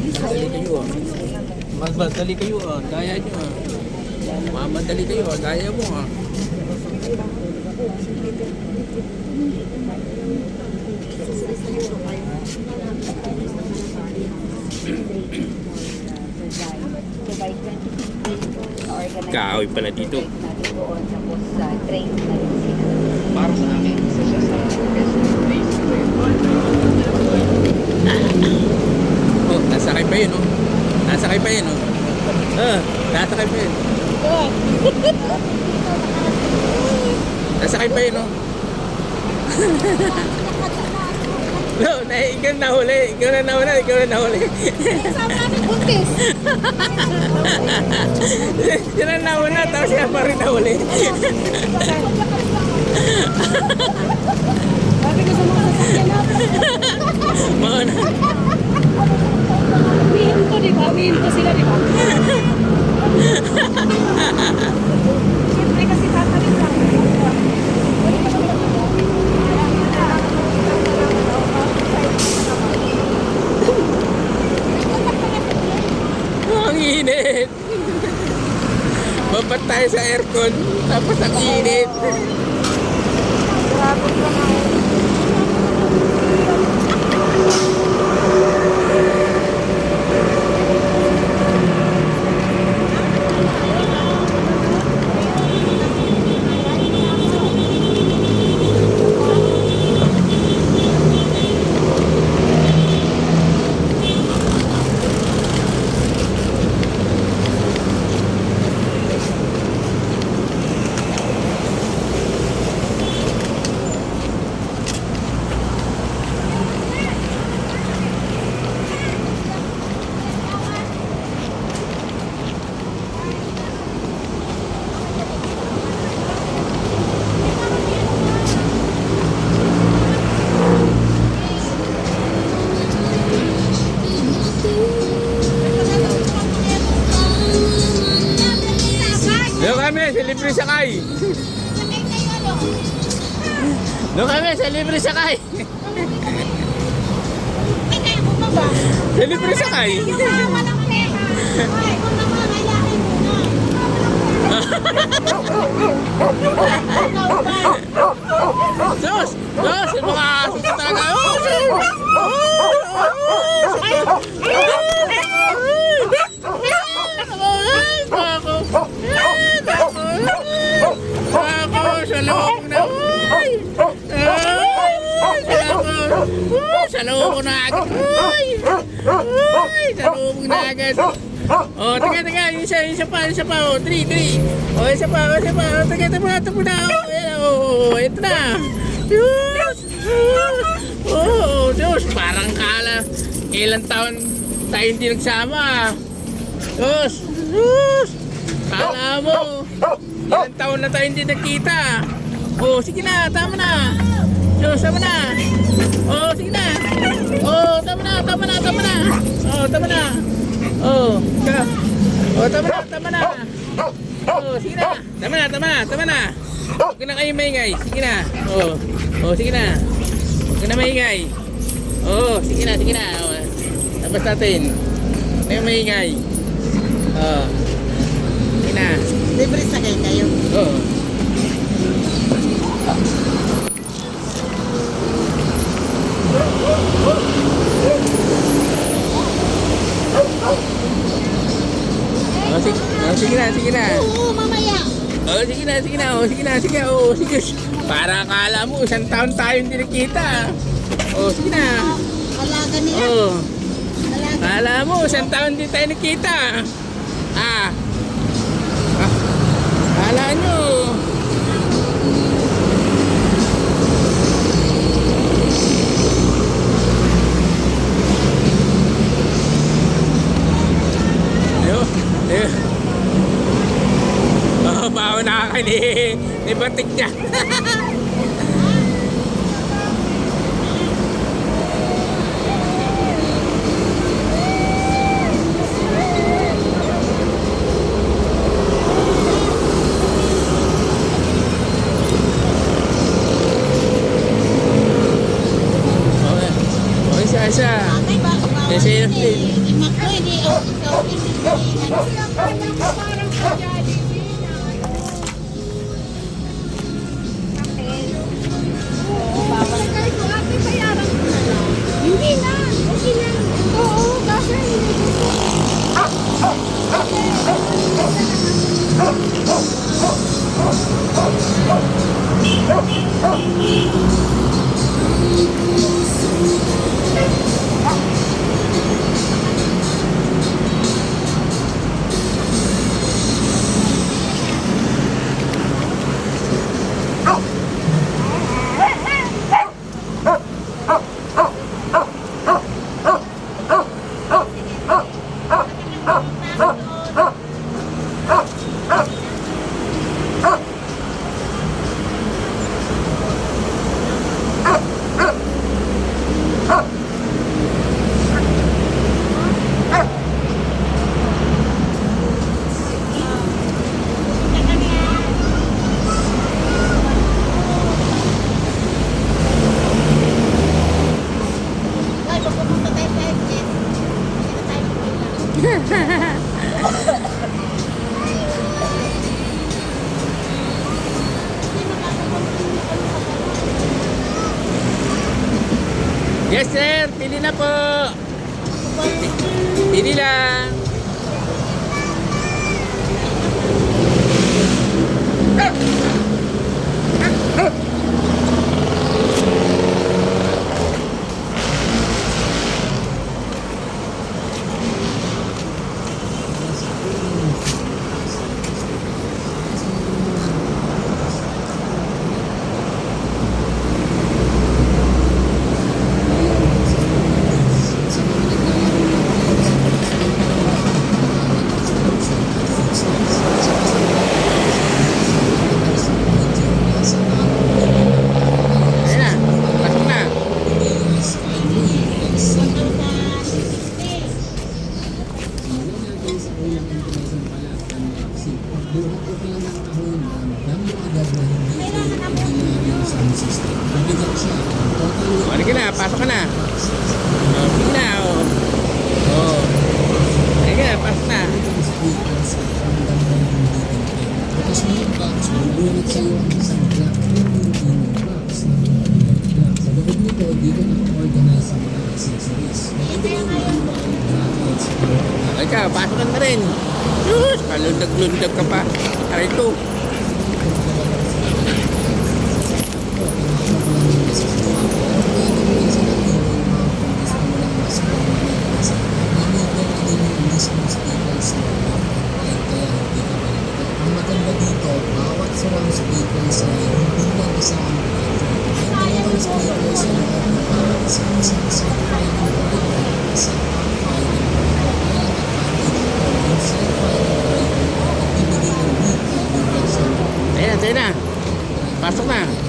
Madali kayo ah. Magmadali kayo ah. Gaya nyo ah. Mamadali kayo ah. Gaya mo ah. Kahoy pala dito. Para sa akin, isa siya sa best place ko yun. Oh, nasakay pa yun oh. Nasakay pa yun oh. Nasakay pa yun. Nasakay pa yun oh. No, ikaw na huli. Ikaw na nahuli. Ikaw na nahuli. Sama namin buntis. Yan ang nauna, tapos siya pa rin nahuli. Sabi ko sa mga sasakyan natin. Mauna. Umihinto, di ba? Umihinto sila, di ba? Siyempre kasi tatalit lang. Ang init. Babat tayo sa aircon, tapos ang init. Grabe ka na. Doon kami sa libre sakay. Doon kami sa libre sakay. Ay, kaya bumaba. Sa libre sakay. Yung mga walang pera. Ay, kung nangangailangan muna. Sus! Sus! Yung mga susunod talaga. Oh! Sus! Sa loob na. Sa loob na agad. Sa loob na agad. Oh, tiga. Isa pa. Oh, 3. Oh, isa pa. Oh, tiga. Ito na. Oh, ito na. Diyos! Oh, Diyos! Parang kala. Ilang taon tayo hindi nagsama. Diyos! Kala mo. Ilang taon na tayo hindi nagkita. Oh, sige na. Tama na. Diyos, tama na. Oh, sige na. Oh, tama na. Oh, tama na. Oh, ka. Oh, tama na. Oh, sige na. Tama na. Huwag na kayo maingay. Sige na. Oh, sige na. Huwag na maingay. Oh, sige na. Oh, tapos natin. Huwag na maingay. Oh. Sige na. Libre sakay kayo. Oh. Sige na. Oo, mamaya. Oh, sige na. Oh, sige. Para akala mo, isang taon tayo hindi nakita. Oh, sige na. Alaga nila. Oh, Alaga. akala mo, isang taon hindi tayo nakita. Akala nyo. Oh, bawa na ka ni Batik dyan. Okay, isa. Ay, baka bawal Isa yun eh. Makto, hindi ako ikaw pinipilihan. Hindi na. Okay lang. Oo, kasi hindi ko. Ay, pupunta tayo sa exit. Hindi na tayo pupunta. Yes, sir. Pili na po. Pili lang. Ayan na. Pasok na. Ano ka na? Pasok ka na. Oh, sige na. Oh. Oh. Ano ka na? Pasok na. Tapos may box, magbunot sa'yo ang isang black aluminum box na black. Sa loob nito, dito na-organize ang mga accessories. Ay ka, pasok ka na rin. Sus, kalundag-lundag ka pa. Aray ko. Ang maganda dito, bawat surround speakers ay hindi lang isa ang dalawang speakers ay bawat isang sci-fi ng audio sa hi-fi ng audio. Kaya ang advantage ko, yung sci-fi ng audio at bibigay ng beat na direction. Ayan na. Pasok na.